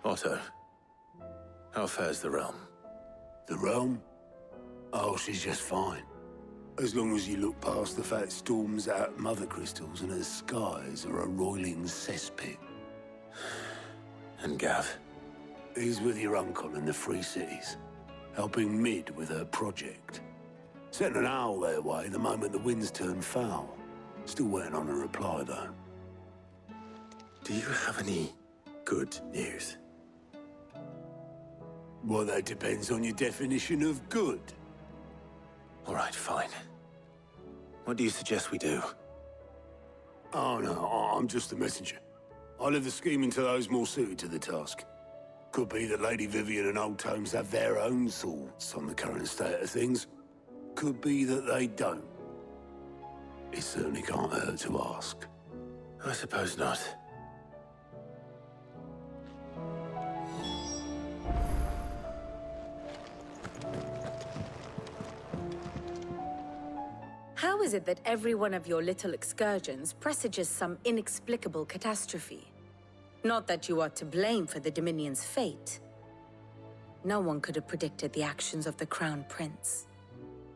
Otto, how fares the realm? The realm? Oh, she's just fine. As long as you look past the fat storms out mother crystals and her skies are a roiling cesspit. And Gav? He's with your uncle in the Free Cities, helping Mid with her project. Sent an owl their way the moment the winds turned foul. Still waiting on a reply, though. Do you have any good news? Well, that depends on your definition of good. All right, fine. What do you suggest we do? Oh, no, I'm just a messenger. I'll leave the scheming to those more suited to the task. Could be that Lady Vivian and Old Tomes have their own thoughts on the current state of things. Could be that they don't. It certainly can't hurt to ask. I suppose not. How is it that every one of your little excursions presages some inexplicable catastrophe? Not that you are to blame for the Dominion's fate. No one could have predicted the actions of the Crown Prince.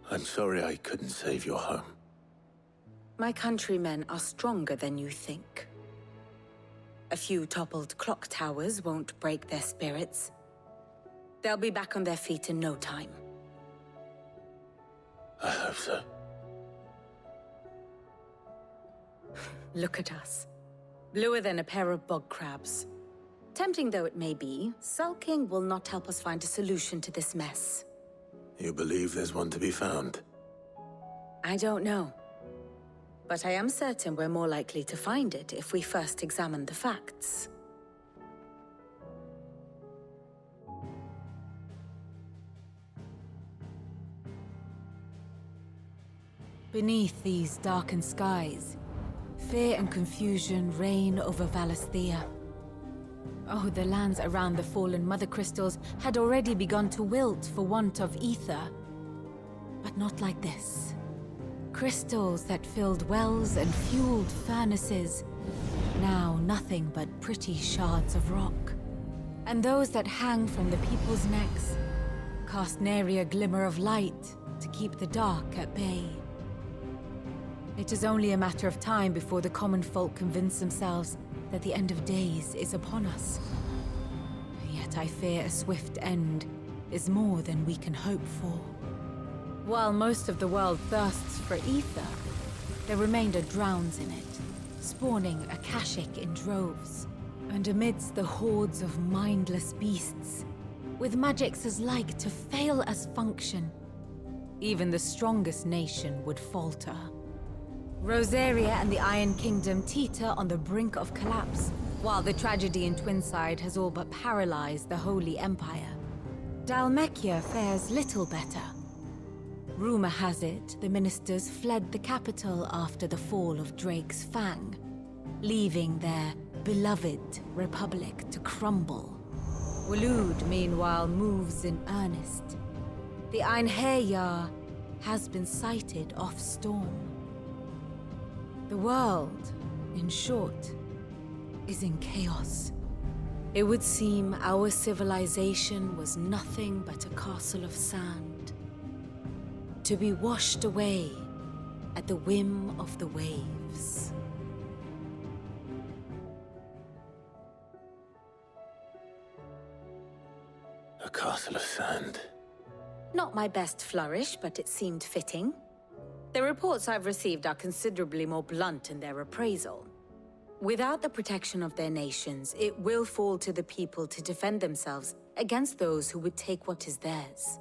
I'm sorry I couldn't save your home. My countrymen are stronger than you think. A few toppled clock towers won't break their spirits. They'll be back on their feet in no time. I hope so. Look at us. Bluer than a pair of bog crabs. Tempting though it may be, sulking will not help us find a solution to this mess. You believe there's one to be found? I don't know. But I am certain we're more likely to find it if we first examine the facts. Beneath these darkened skies, fear and confusion reign over Valisthea. Oh, the lands around the fallen Mother Crystals had already begun to wilt for want of ether. But not like this. Crystals that filled wells and fueled furnaces, now nothing but pretty shards of rock. And those that hang from the people's necks cast nary a glimmer of light to keep the dark at bay. It is only a matter of time before the common folk convince themselves that the end of days is upon us. Yet I fear a swift end is more than we can hope for. While most of the world thirsts for ether, the remainder drowns in it, spawning Akashic in droves. And amidst the hordes of mindless beasts, with magics as like to fail as function, even the strongest nation would falter. Rosaria and the Iron Kingdom teeter on the brink of collapse, while the tragedy in Twinside has all but paralyzed the Holy Empire. Dalmekia fares little better. Rumor has it the ministers fled the capital after the fall of Drake's Fang, leaving their beloved republic to crumble. Waloed, meanwhile, moves in earnest. The Einherjar has been sighted off-storm. The world, in short, is in chaos. It would seem our civilization was nothing but a castle of sand, to be washed away at the whim of the waves. A castle of sand. Not my best flourish, but it seemed fitting. The reports I've received are considerably more blunt in their appraisal. Without the protection of their nations, it will fall to the people to defend themselves against those who would take what is theirs.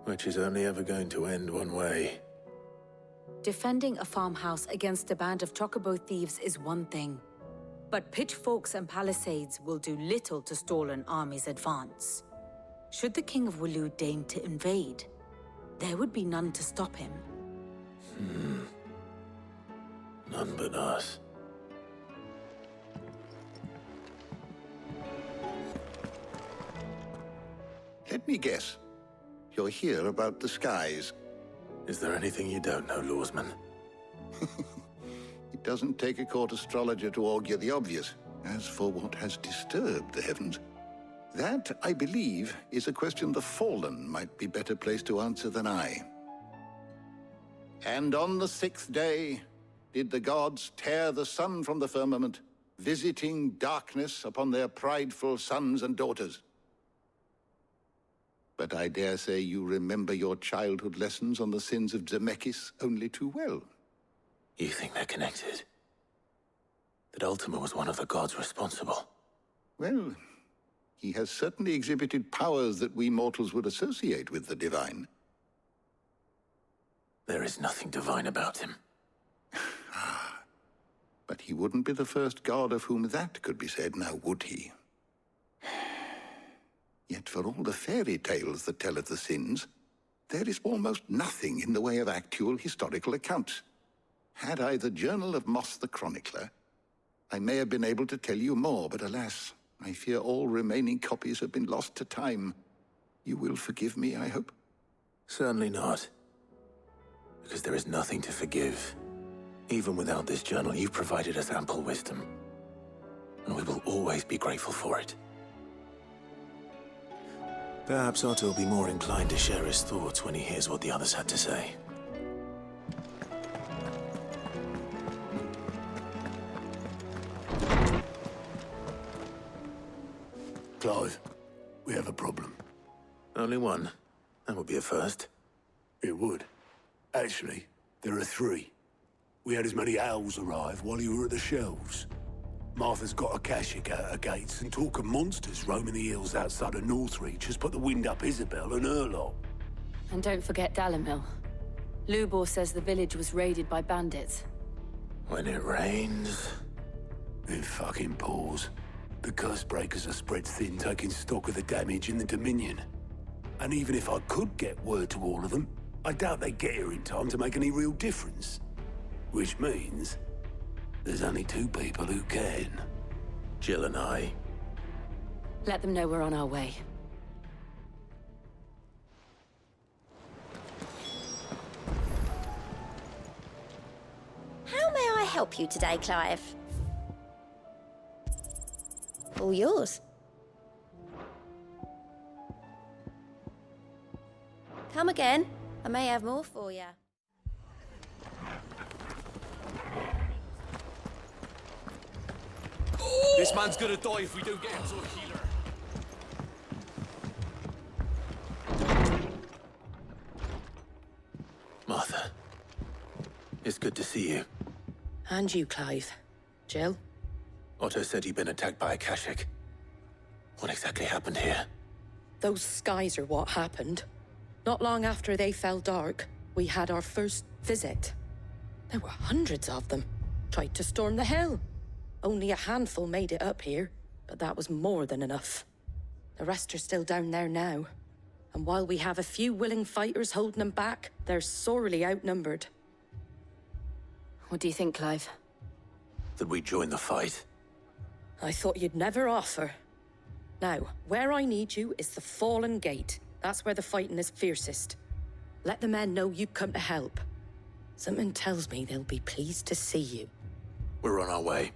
Which is only ever going to end one way. Defending a farmhouse against a band of chocobo thieves is one thing, but pitchforks and palisades will do little to stall an army's advance. Should the King of Waloed deign to invade, there would be none to stop him. None but us. Let me guess. You're here about the skies. Is there anything you don't know, Lawsman? It doesn't take a court astrologer to augur the obvious. As for what has disturbed the heavens, that, I believe, is a question the Fallen might be better placed to answer than I. And on the 6th day did the gods tear the sun from the firmament, visiting darkness upon their prideful sons and daughters. But I dare say you remember your childhood lessons on the sins of Zemeckis only too well. You think they're connected? That Ultima was one of the gods responsible? Well, he has certainly exhibited powers that we mortals would associate with the divine. There is nothing divine about him. But he wouldn't be the first god of whom that could be said, now would he? Yet for all the fairy tales that tell of the sins, there is almost nothing in the way of actual historical accounts. Had I the Journal of Moss the Chronicler, I may have been able to tell you more, but alas, I fear all remaining copies have been lost to time. You will forgive me, I hope? Certainly not. Because there is nothing to forgive. Even without this journal, you've provided us ample wisdom. And we will always be grateful for it. Perhaps Otto will be more inclined to share his thoughts when he hears what the others had to say. Clive, we have a problem. Only one. That would be a first. It would. Actually, there are 3. We had as many owls arrive while you were at the shelves. Martha's got a Akashic out her gates, and talk of monsters roaming the hills outside of Northreach has put the wind up Isabel and her lot. And don't forget Dalimil. Lubor says the village was raided by bandits. When it rains... It fucking pours. The curse breakers are spread thin, taking stock of the damage in the Dominion. And even if I could get word to all of them, I doubt they'd get here in time to make any real difference. Which means there's only 2 people who can. Jill and I. Let them know we're on our way. How may I help you today, Clive? All yours. Come again. I may have more for you. This man's gonna die if we don't get him to a healer. Martha. It's good to see you. And you, Clive. Jill? Otto said he'd been attacked by Akashic. What exactly happened here? Those skies are what happened. Not long after they fell dark, we had our first visit. There were hundreds of them. Tried to storm the hill. Only a handful made it up here, but that was more than enough. The rest are still down there now. And while we have a few willing fighters holding them back, they're sorely outnumbered. What do you think, Clive? That we join the fight? I thought you'd never offer. Now, where I need you is the Fallen Gate. That's where the fighting is fiercest. Let the men know you've come to help. Something tells me they'll be pleased to see you. We're on our way.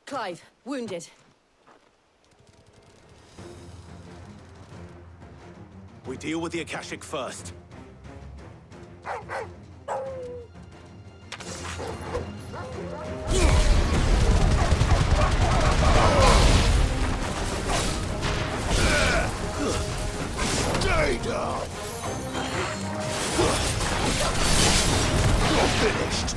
Clive, wounded. We deal with the Akashic first. Stay down! You're finished!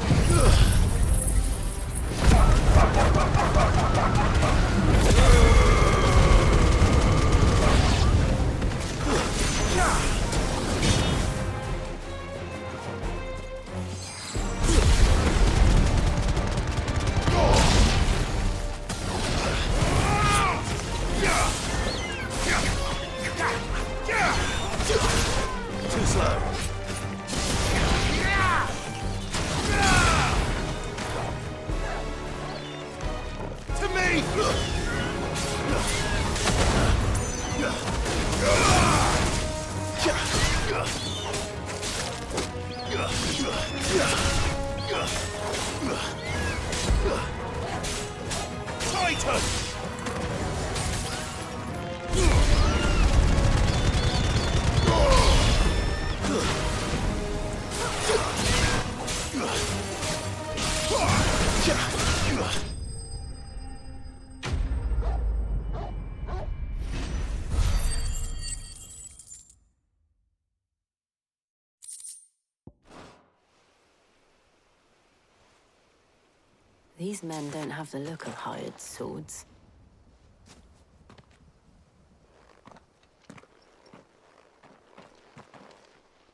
These men don't have the look of hired swords.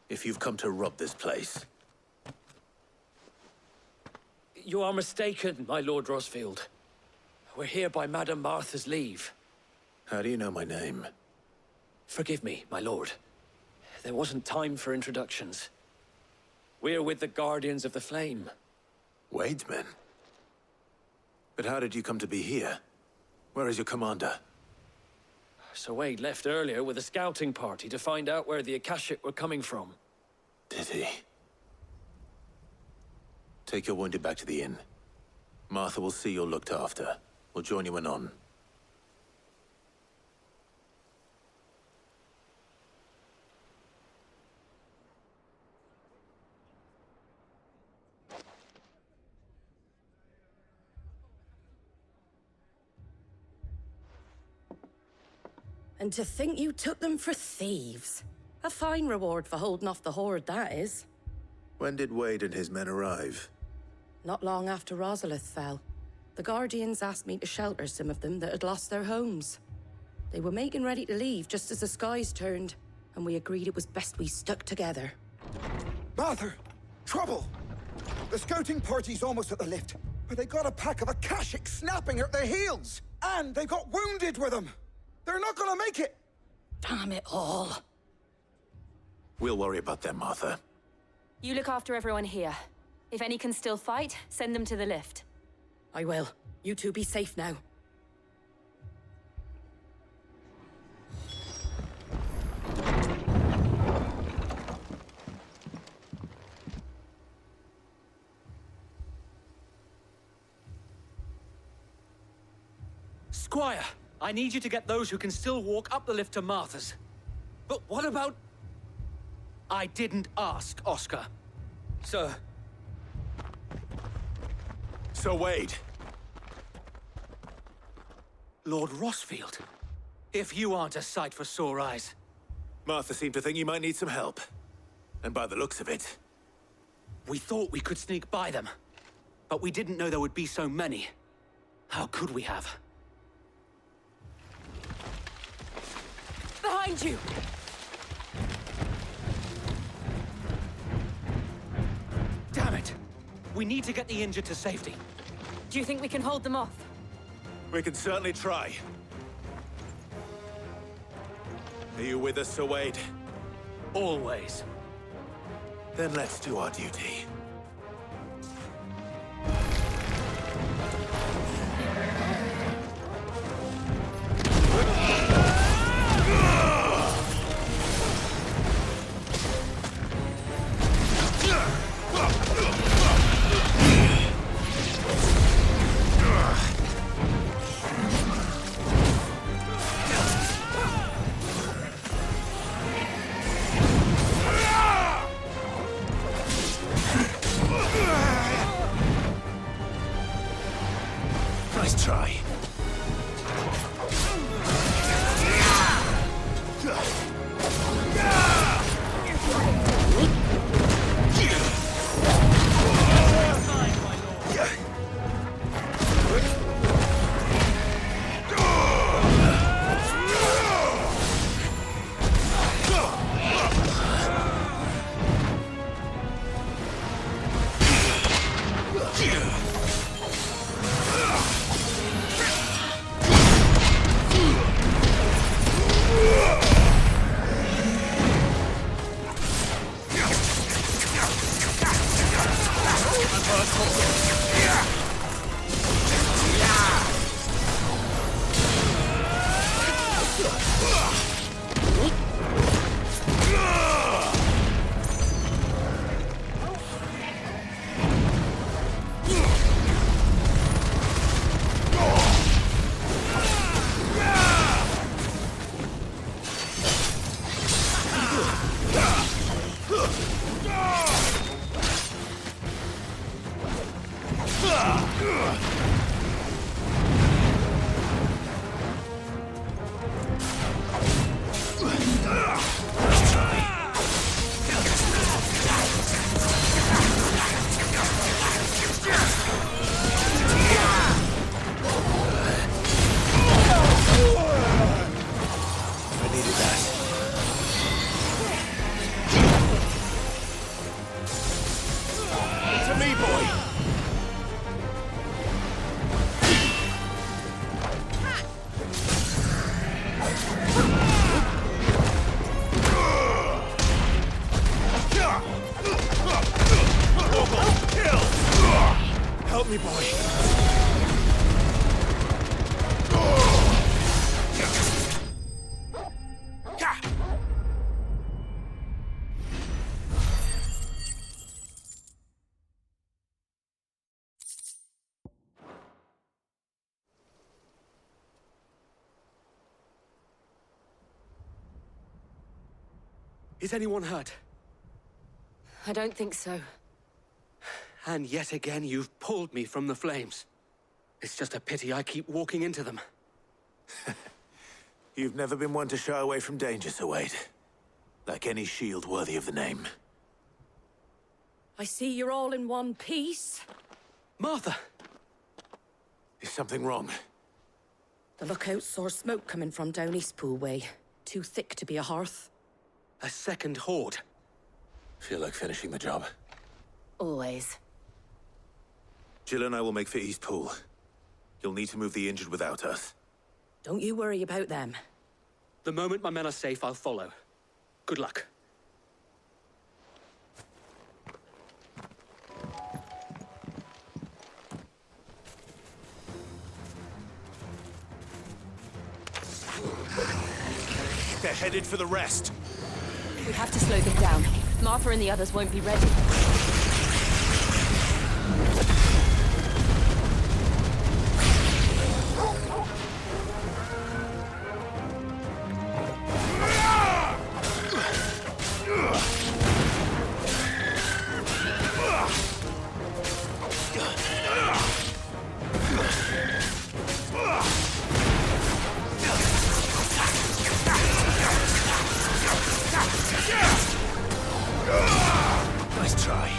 If you've come to rob this place, You are mistaken, my Lord Rosfield. We're here by Madame Martha's leave. how do you know my name? Forgive me, my lord. There wasn't time for introductions. We're with the Guardians of the Flame. Wade's men? But how did you come to be here? Where is your commander? Sir Wade left earlier with a scouting party to find out where the Akashic were coming from. Did he? Take your wounded back to the inn. Martha will see you're looked after. We'll join you anon. And to think you took them for thieves. A fine reward for holding off the horde, that is. When did Wade and his men arrive? Not long after Rosalith fell, the Guardians asked me to shelter some of them that had lost their homes. They were making ready to leave just as the skies turned, and we agreed it was best we stuck together. Martha! Trouble! The scouting party's almost at the lift, but they got a pack of Akashic snapping at their heels! And they got wounded with them! They're not gonna make it! Damn it all. We'll worry about them, Martha. You look after everyone here. If any can still fight, send them to the lift. I will. You two be safe now. Squire, I need you to get those who can still walk up the lift to Martha's. But what about... I didn't ask, Oscar. Sir. Sir Wade! Lord Rosfield. If you aren't a sight for sore eyes. Martha seemed to think you might need some help. And by the looks of it... We thought we could sneak by them. But we didn't know there would be so many. How could we have? Behind you! Damn it! We need to get the injured to safety. Do you think we can hold them off? We can certainly try. Are you with us, Sir Wade? Always. Then let's do our duty. Nice try. Is anyone hurt? I don't think so. And yet again, you've pulled me from the flames. It's just a pity I keep walking into them. You've never been one to shy away from danger, Sir Wade. Like any shield worthy of the name. I see you're all in one piece. Martha! Is something wrong? The lookout saw smoke coming from down Eastpool way. Too thick to be a hearth. A second horde. Feel like finishing the job. Always. Jill and I will make for Eastpool. You'll need to move the injured without us. Don't you worry about them. The moment my men are safe, I'll follow. Good luck. They're headed for the rest. We have to slow them down. Martha and the others won't be ready. Nice try.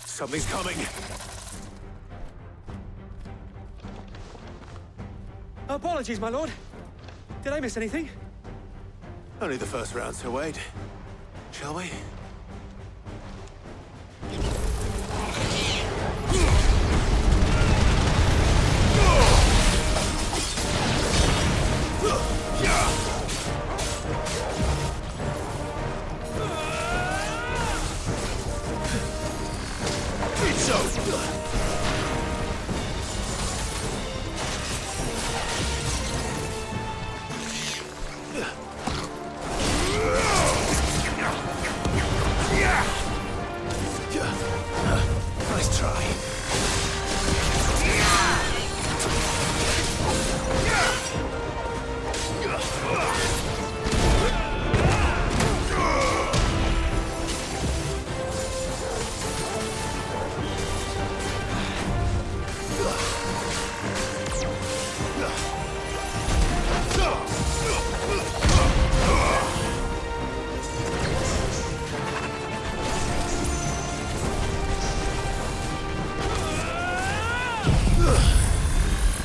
Something's coming. Apologies, my lord. Did I miss anything? Only the first round, Sir Wade. Shall we? Nice try.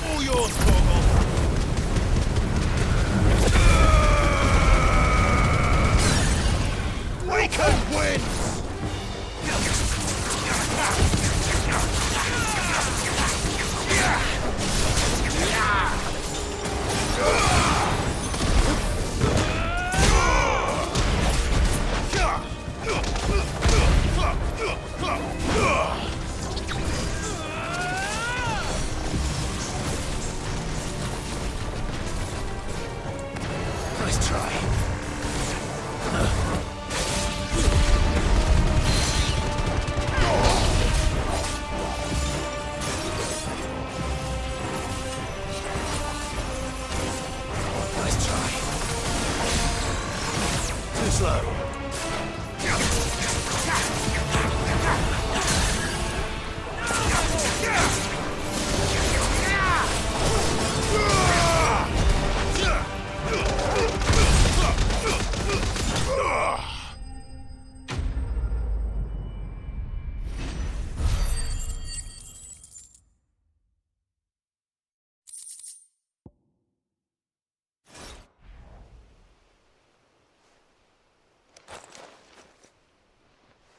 All yours, Torgal. Waken wins! Nice try. Nice try. Too slow.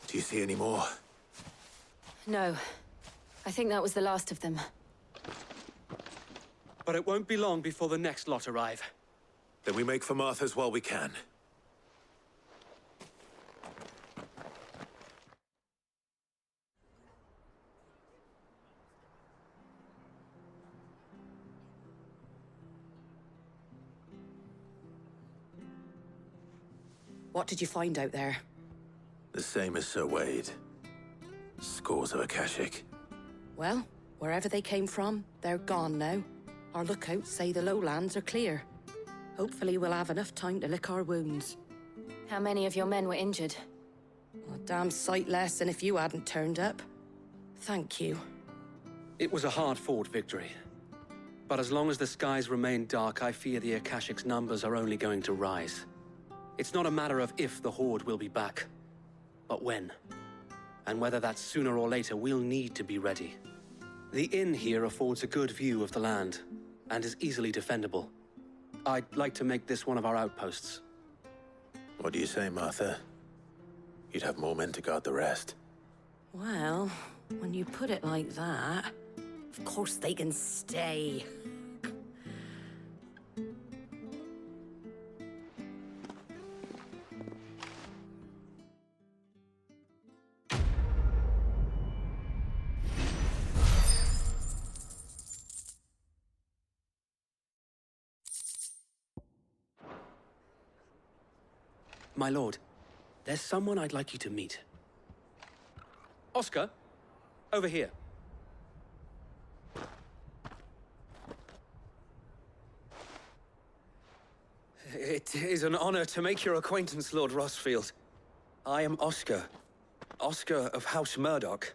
Do you see any more? No. I think that was the last of them. But it won't be long before the next lot arrive. Then we make for Martha's while we can. What did you find out there? The same as Sir Wade. Scores of Akashic. Well, wherever they came from, they're gone now. Our lookouts say the lowlands are clear. Hopefully we'll have enough time to lick our wounds. How many of your men were injured? A damn sight less than if you hadn't turned up. Thank you. It was a hard-fought victory. But as long as the skies remain dark, I fear the Akashic's numbers are only going to rise. It's not a matter of if the Horde will be back, but when. And whether that's sooner or later, we'll need to be ready. The inn here affords a good view of the land, and is easily defendable. I'd like to make this one of our outposts. What do you say, Martha? You'd have more men to guard the rest. Well, when you put it like that, of course they can stay. My lord, there's someone I'd like you to meet. Oscar, over here. It is an honor to make your acquaintance, Lord Rossfield. I am Oscar. Oscar of House Murdoch.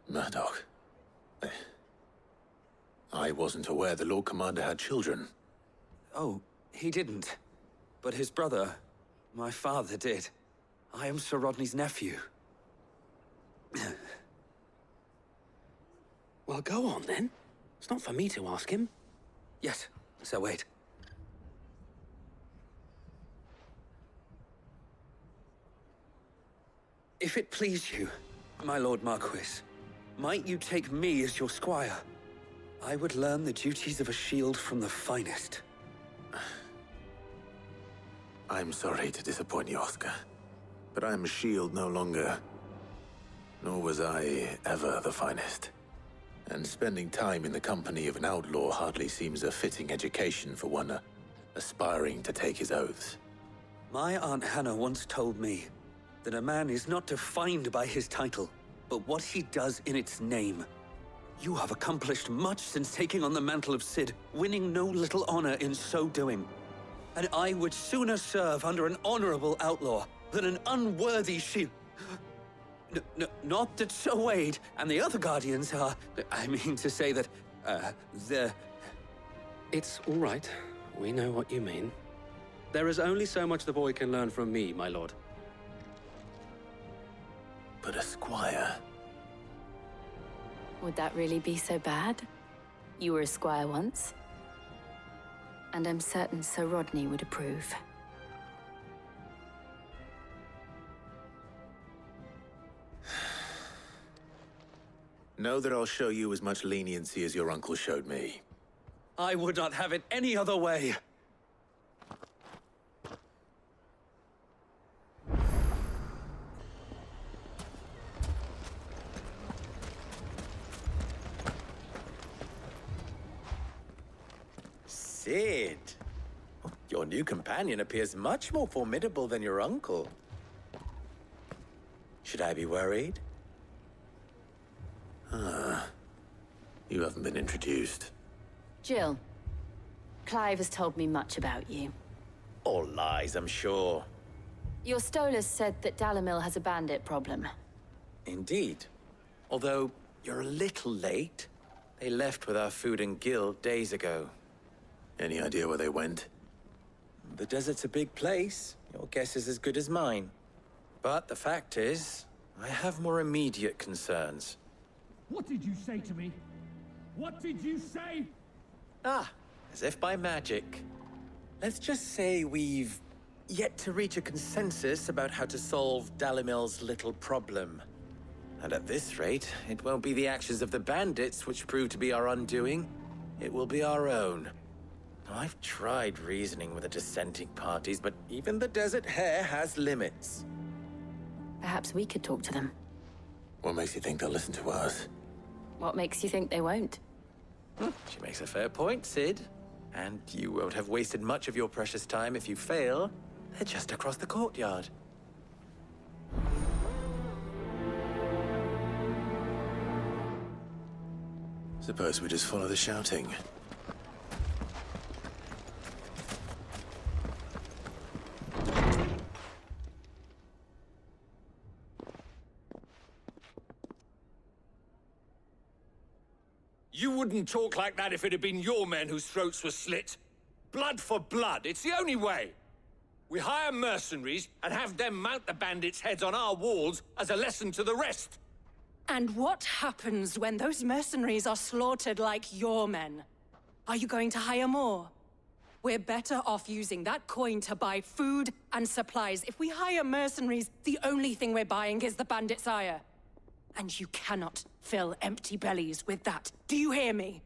Murdoch? I wasn't aware the Lord Commander had children. Oh, he didn't. But his brother, my father, did. I am Sir Rodney's nephew. Well, go on, then. It's not for me to ask him. Yes, Sir Wade. If it please you, my Lord Marquis, might you take me as your squire? I would learn the duties of a shield from the finest. I'm sorry to disappoint you, Oscar, but I'm a shield no longer. Nor was I ever the finest. And spending time in the company of an outlaw hardly seems a fitting education for one aspiring to take his oaths. My Aunt Hannah once told me that a man is not defined by his title, but what he does in its name. You have accomplished much since taking on the mantle of Cid, winning no little honor in so doing. And I would sooner serve under an honorable outlaw than an unworthy shield. Not that Sir Wade and the other Guardians are... I mean to say that, they're... It's all right. We know what you mean. There is only so much the boy can learn from me, my lord. But a squire... Would that really be so bad? You were a squire once. And I'm certain Sir Rodney would approve. Know that I'll show you as much leniency as your uncle showed me. I would not have it any other way. Cid, your new companion appears much more formidable than your uncle. Should I be worried? You haven't been introduced. Jill, Clive has told me much about you. All lies, I'm sure. Your Stolas said that Dalimil has a bandit problem. Indeed. Although, you're a little late. They left with our food and guild days ago. Any idea where they went? The desert's a big place. Your guess is as good as mine. But the fact is, I have more immediate concerns. What did you say to me? What did you say? Ah, as if by magic. Let's just say we've yet to reach a consensus about how to solve Dalimil's little problem. And at this rate, it won't be the actions of the bandits which prove to be our undoing. It will be our own. I've tried reasoning with the dissenting parties, but even the Desert Hare has limits. Perhaps we could talk to them. What makes you think they'll listen to us? What makes you think they won't? She makes a fair point, Sid. And you won't have wasted much of your precious time if you fail. They're just across the courtyard. Suppose we just follow the shouting. You wouldn't talk like that if it had been your men whose throats were slit. Blood for blood, it's the only way. We hire mercenaries and have them mount the bandits' heads on our walls as a lesson to the rest. And what happens when those mercenaries are slaughtered like your men? Are you going to hire more? We're better off using that coin to buy food and supplies. If we hire mercenaries, the only thing we're buying is the bandit's ire. And you cannot fill empty bellies with that. Do you hear me?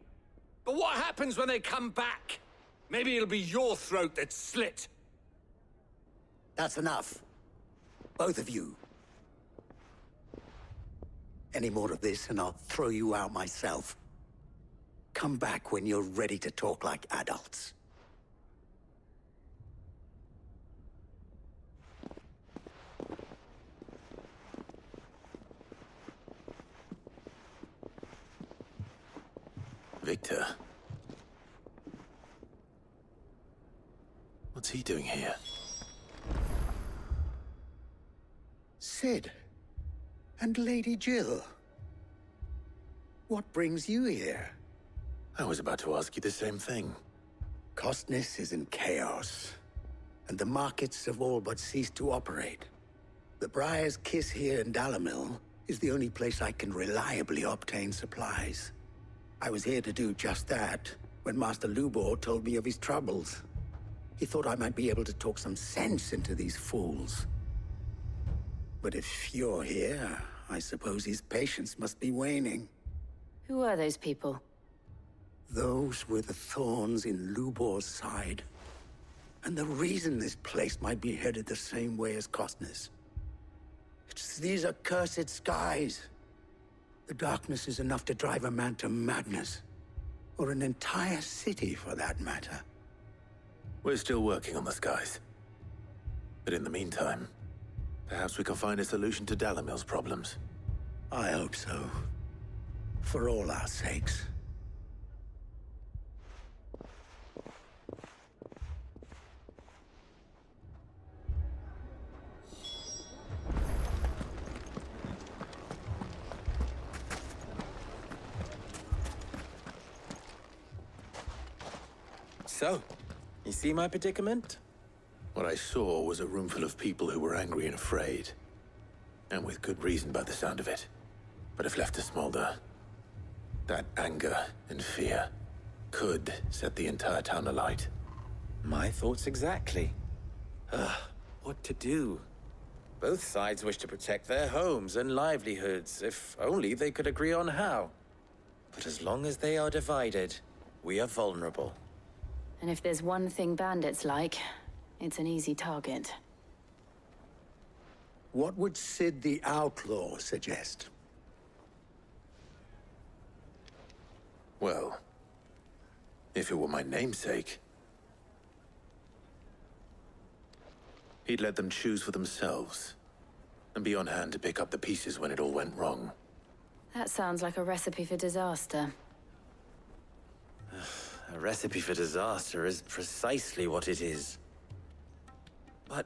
But what happens when they come back? Maybe it'll be your throat that's slit. That's enough. Both of you. Any more of this and I'll throw you out myself. Come back when you're ready to talk like adults. Victor. What's he doing here? Sid. And Lady Jill. What brings you here? I was about to ask you the same thing. Costness is in chaos, and the markets have all but ceased to operate. The Briar's Kiss here in Dalimil is the only place I can reliably obtain supplies. I was here to do just that when Master Lubor told me of his troubles. He thought I might be able to talk some sense into these fools. But if you're here, I suppose his patience must be waning. Who are those people? Those were the thorns in Lubor's side. And the reason this place might be headed the same way as Costness. It's these accursed skies. The darkness is enough to drive a man to madness. Or an entire city, for that matter. We're still working on the skies. But in the meantime, perhaps we can find a solution to Dalimil's problems. I hope so. For all our sakes. So, you see my predicament? What I saw was a room full of people who were angry and afraid. And with good reason by the sound of it. But if left to smolder, that anger and fear could set the entire town alight. My thoughts exactly. What to do? Both sides wish to protect their homes and livelihoods, if only they could agree on how. But as long as they are divided, we are vulnerable. And if there's one thing bandits like, it's an easy target. What would Sid the Outlaw suggest? Well, if it were my namesake, he'd let them choose for themselves, and be on hand to pick up the pieces when it all went wrong. That sounds like a recipe for disaster. A recipe for disaster is precisely what it is. But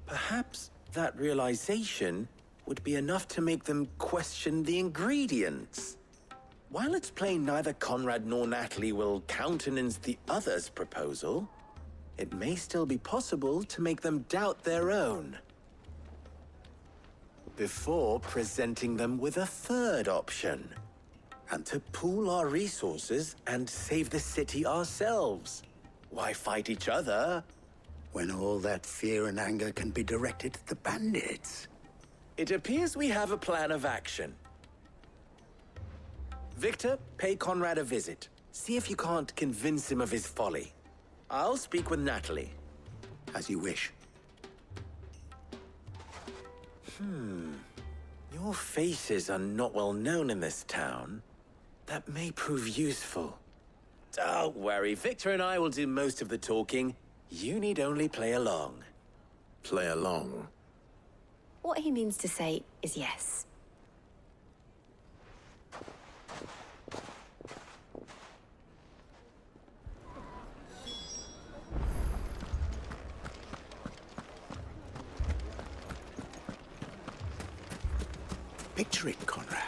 perhaps that realization would be enough to make them question the ingredients. While it's plain neither Conrad nor Natalie will countenance the other's proposal, it may still be possible to make them doubt their own. Before presenting them with a third option. And to pool our resources and save the city ourselves. Why fight each other? When all that fear and anger can be directed at the bandits. It appears we have a plan of action. Victor, pay Conrad a visit. See if you can't convince him of his folly. I'll speak with Natalie. As you wish. Your faces are not well known in this town. That may prove useful. Don't worry, Victor and I will do most of the talking. You need only play along. Play along? What he means to say is yes. Picture it, Conrad.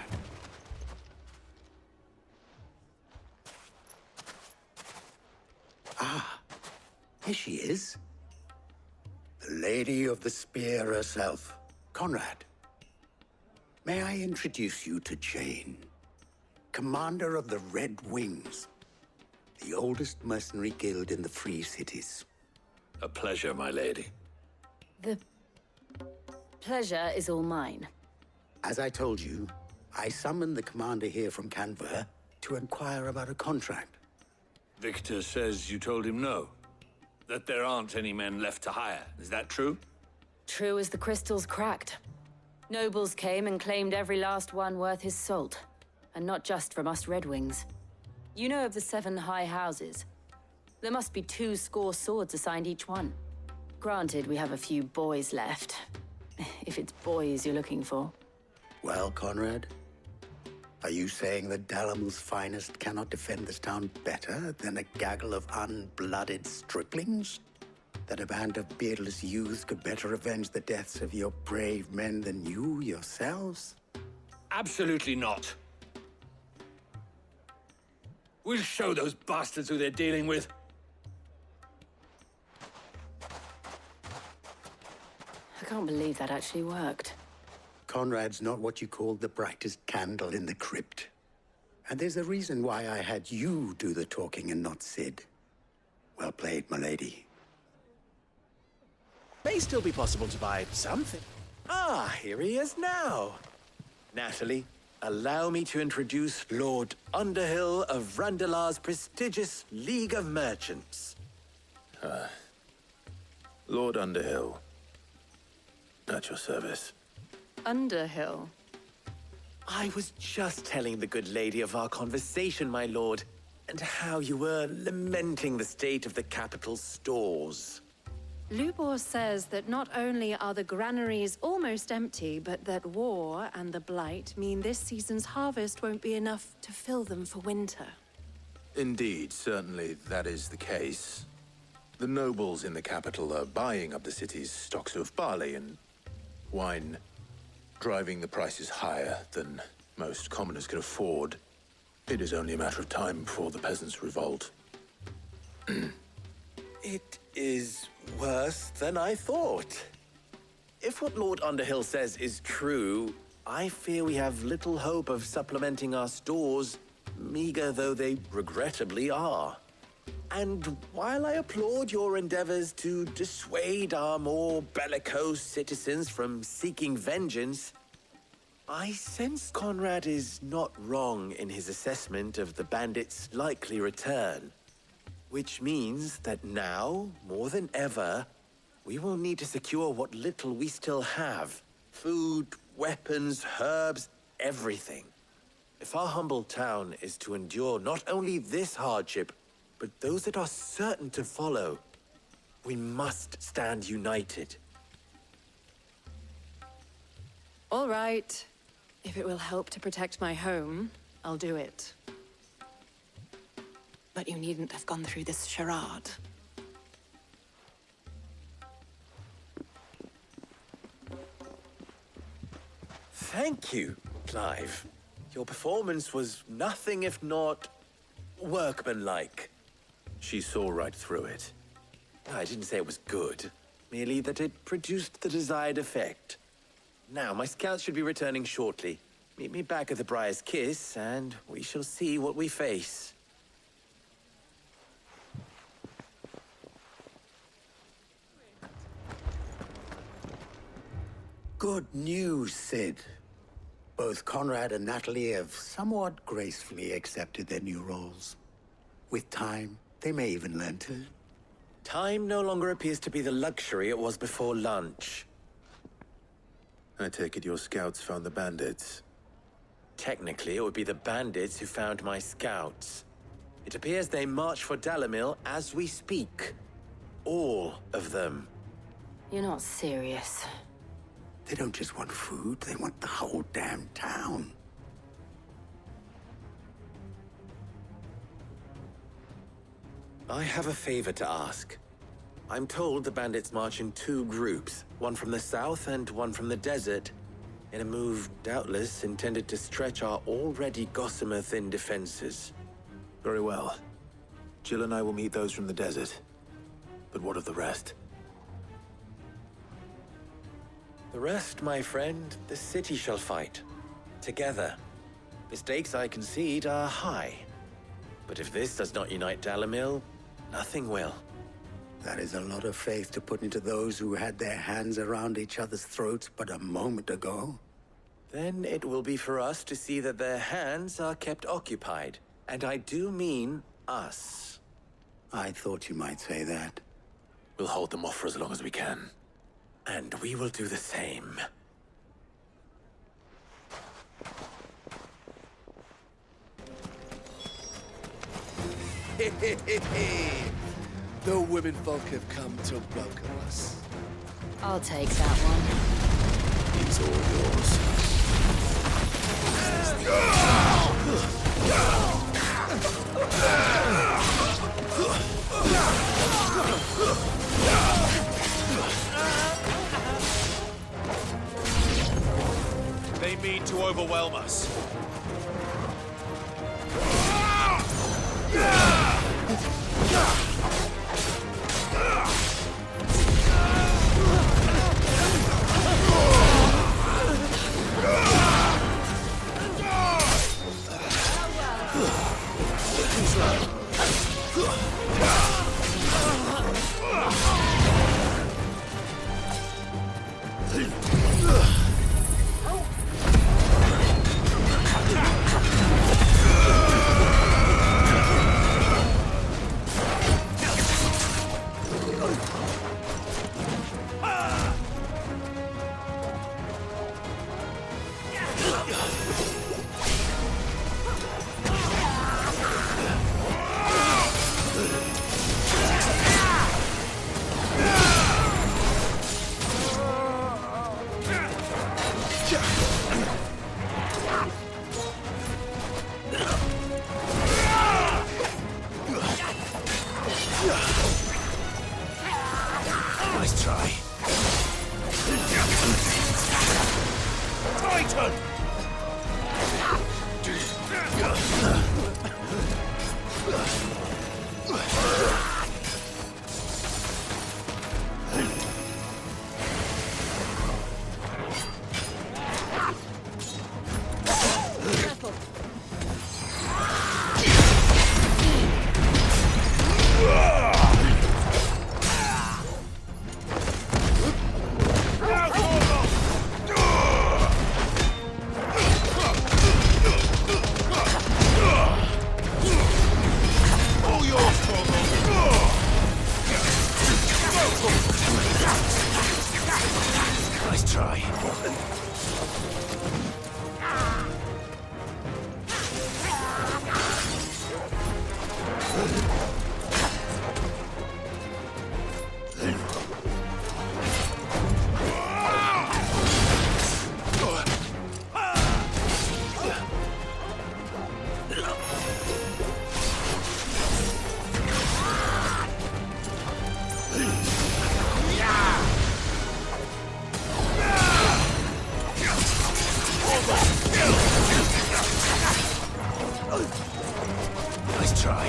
Ah, here she is. The Lady of the Spear herself. Conrad, may I introduce you to Jane, commander of the Red Wings, the oldest mercenary guild in the Free Cities. A pleasure, my lady. The pleasure is all mine. As I told you, I summoned the commander here from Canver to inquire about a contract. Victor says you told him no. That there aren't any men left to hire. Is that true? True as the crystals cracked. Nobles came and claimed every last one worth his salt. And not just from us Red Wings. You know of the 7 high houses. There must be 2 swords assigned each one. Granted, we have a few boys left. If it's boys you're looking for. Well, Conrad, are you saying that Dalamil's finest cannot defend this town better than a gaggle of unblooded striplings? That a band of beardless youths could better avenge the deaths of your brave men than you yourselves? Absolutely not. We'll show those bastards who they're dealing with. I can't believe that actually worked. Conrad's not what you call the brightest candle in the crypt. And there's a reason why I had you do the talking and not Sid. Well played, my lady. May still be possible to buy something. Ah, here he is now. Natalie, allow me to introduce Lord Underhill of Randalar's prestigious League of Merchants. Lord Underhill. At your service. Underhill? I was just telling the good lady of our conversation, my lord, and how you were lamenting the state of the capital's stores. Lubor says that not only are the granaries almost empty, but that war and the Blight mean this season's harvest won't be enough to fill them for winter. Indeed, certainly that is the case. The nobles in the capital are buying up the city's stocks of barley and wine, driving the prices higher than most commoners can afford. It is only a matter of time before the peasants revolt. It is worse than I thought. If what Lord Underhill says is true, I fear we have little hope of supplementing our stores, meager though they regrettably are. And while I applaud your endeavors to dissuade our more bellicose citizens from seeking vengeance, I sense Conrad is not wrong in his assessment of the bandits' likely return. Which means that now, more than ever, we will need to secure what little we still have. Food, weapons, herbs, everything. If our humble town is to endure not only this hardship, but those that are certain to follow, we must stand united. All right. If it will help to protect my home, I'll do it. But you needn't have gone through this charade. Thank you, Clive. Your performance was nothing if not workmanlike. She saw right through it. I didn't say it was good, merely that it produced the desired effect. Now, my scouts should be returning shortly. Meet me back at the Briar's Kiss, and we shall see what we face. Good news, Sid. Both Conrad and Natalie have somewhat gracefully accepted their new roles. With time, they may even learn to Time no longer appears to be the luxury it was before lunch. I take it your scouts found the bandits. Technically, it would be the bandits who found my scouts. It appears they march for Dalimil as we speak. All of them. You're not serious. They don't just want food, they want the whole damn town. I have a favor to ask. I'm told the bandits march in two groups, one from the south and one from the desert, in a move doubtless intended to stretch our already gossamer-thin defenses. Very well. Jill and I will meet those from the desert. But what of the rest? The rest, my friend, the city shall fight. Together. The stakes, I concede, are high. But if this does not unite Dalimil, nothing will. That is a lot of faith to put into those who had their hands around each other's throats but a moment ago. Then it will be for us to see that their hands are kept occupied. And I do mean us. I thought you might say that. We'll hold them off for as long as we can. And we will do the same. The women folk have come to welcome us. I'll take that one. It's all yours. They mean to overwhelm us. Nice try. Titan! Nice try. Nice try.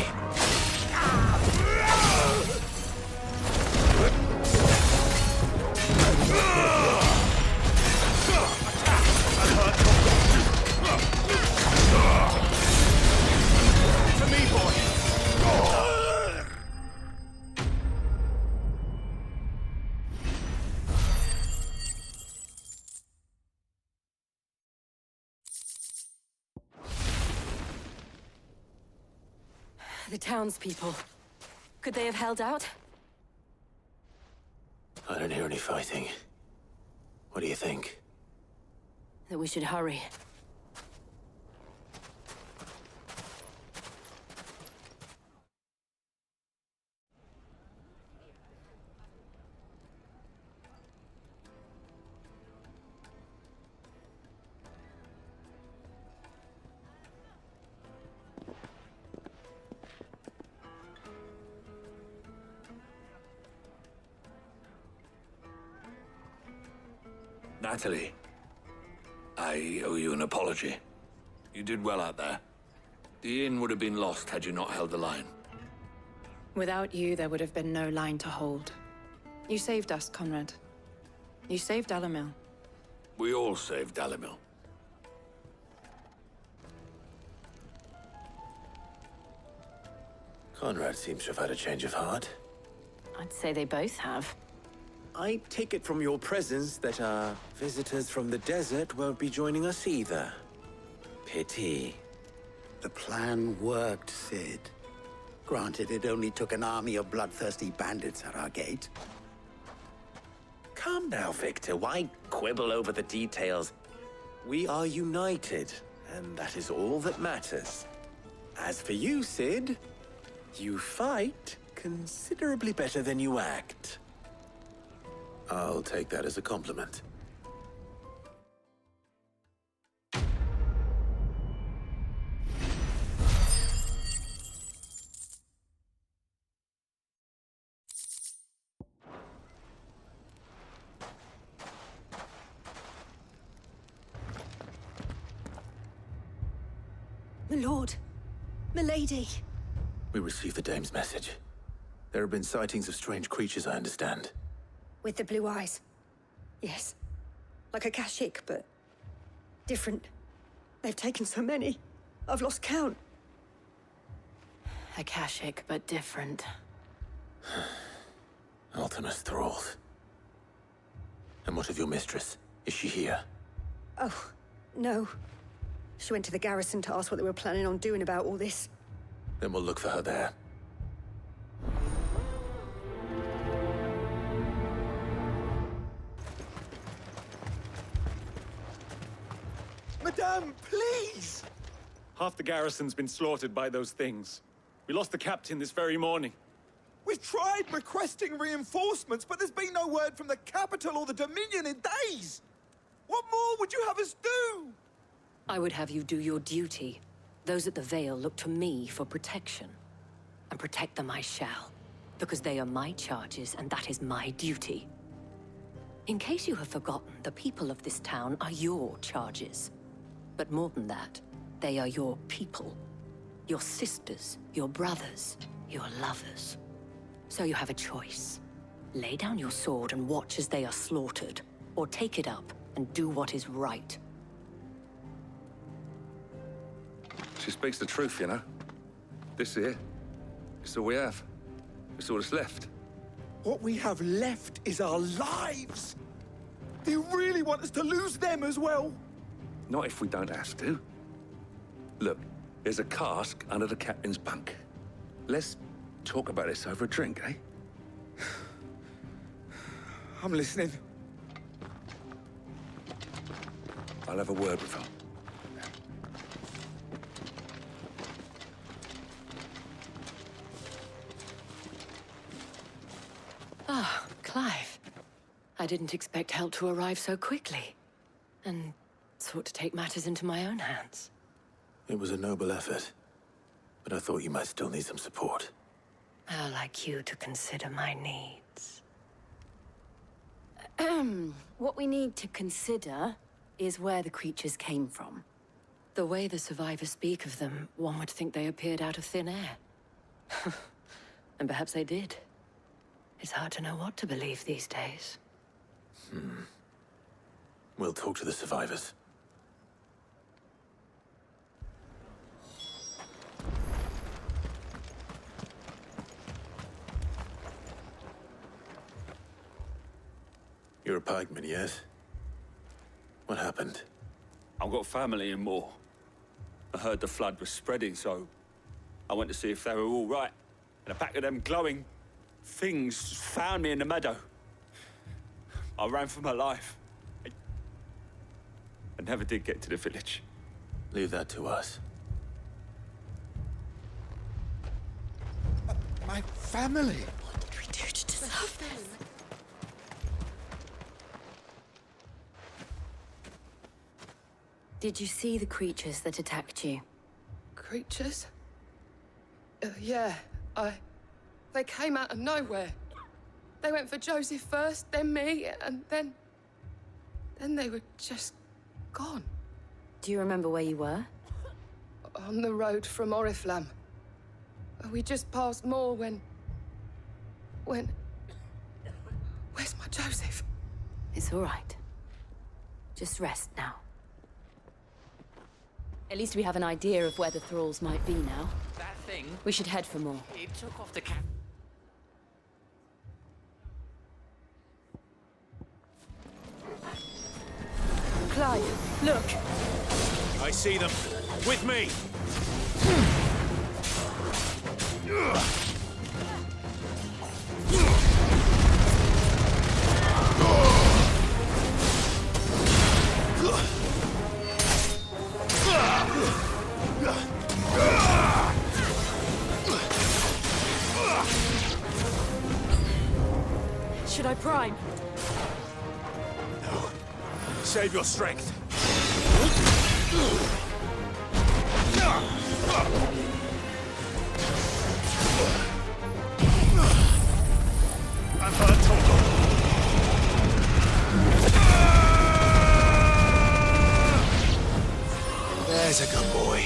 To me, boy! The townspeople. Could they have held out? I don't hear any fighting. What do you think? That we should hurry. Natalie, I owe you an apology. You did well out there. The inn would have been lost had you not held the line. Without you, there would have been no line to hold. You saved us, Conrad. You saved Dalimil. We all saved Dalimil. Conrad seems to have had a change of heart. I'd say they both have. I take it from your presence that our visitors from the desert won't be joining us either. Pity. The plan worked, Sid. Granted, it only took an army of bloodthirsty bandits at our gate. Calm now, Victor. Why quibble over the details? We are united, and that is all that matters. As for you, Sid, you fight considerably better than you act. I'll take that as a compliment. My lord. Milady. We received the dame's message. There have been sightings of strange creatures, I understand. With the blue eyes. Yes. Like a Kashik, but different. They've taken so many. I've lost count. Akashic, but different. Ultimus thralls. And what of your mistress? Is she here? Oh, no. She went to the garrison to ask what they were planning on doing about all this. Then we'll look for her there. Madame, please! Half the garrison's been slaughtered by those things. We lost the captain this very morning. We've tried requesting reinforcements, but there's been no word from the capital or the Dominion in days! What more would you have us do? I would have you do your duty. Those at the Vale look to me for protection. And protect them I shall. Because they are my charges, and that is my duty. In case you have forgotten, the people of this town are your charges. But more than that, they are your people. Your sisters, your brothers, your lovers. So you have a choice. Lay down your sword and watch as they are slaughtered, or take it up and do what is right. She speaks the truth, you know. This here, it's all we have. It's all that's left. What we have left is our lives! Do you really want us to lose them as well? Not if we don't have to. Look, there's a cask under the captain's bunk. Let's talk about this over a drink, eh? I'm listening. I'll have a word with her. Ah, Clive. I didn't expect help to arrive so quickly. And sought to take matters into my own hands. It was a noble effort, but I thought you might still need some support. How like you to consider my needs. What we need to consider is where the creatures came from. The way the survivors speak of them, one would think they appeared out of thin air. And perhaps they did. It's hard to know what to believe these days. We'll talk to the survivors. You're a pikeman, yes? What happened? I've got family in Moor. I heard the flood was spreading, so I went to see if they were all right. And a pack of them glowing things found me in the meadow. I ran for my life. I never did get to the village. Leave that to us. My family! What did we do to deserve this? Did you see the creatures that attacked you? Creatures? Yeah, They came out of nowhere. They went for Joseph first, then me, and then they were just gone. Do you remember where you were? On the road from Oriflamme. We just passed Moor when... Where's my Joseph? It's all right. Just rest now. At least we have an idea of where the thralls might be now. That thing... We should head for more. It took off the cap... Clive, look! I see them. With me! Should I prime? No. Save your strength. I've heard Torgal. There's a good boy.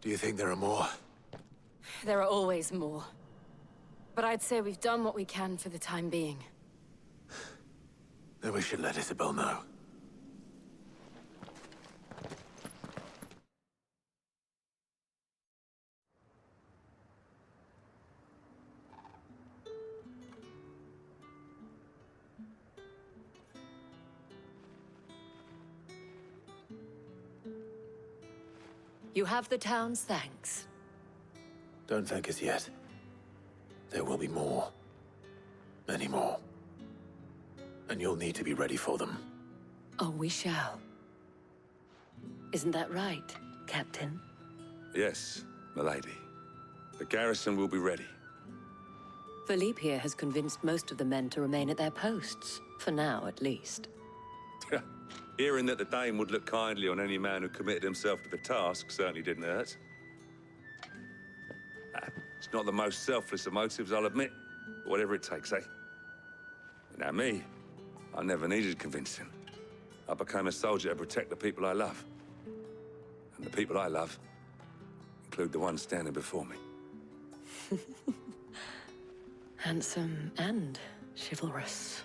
Do you think there are more? There are always more. But I'd say we've done what we can for the time being. Then we should let Isabel know. You have the town's thanks. Don't thank us yet. There will be more. Many more. And you'll need to be ready for them. Oh, we shall. Isn't that right, Captain? Yes, milady. The garrison will be ready. Philippe here has convinced most of the men to remain at their posts. For now, at least. Hearing that the Dame would look kindly on any man who committed himself to the task certainly didn't hurt. It's not the most selfless of motives, I'll admit. But whatever it takes, eh? Now me, I never needed convincing. I became a soldier to protect the people I love. And the people I love include the ones standing before me. Handsome and chivalrous.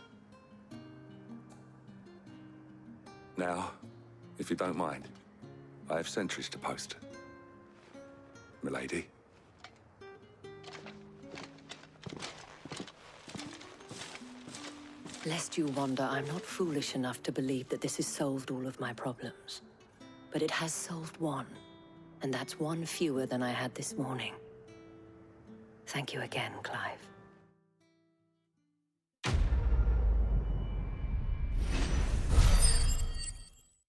Now, if you don't mind, I have sentries to post. Milady. Lest you wonder, I'm not foolish enough to believe that this has solved all of my problems. But it has solved one, and that's one fewer than I had this morning. Thank you again, Clive.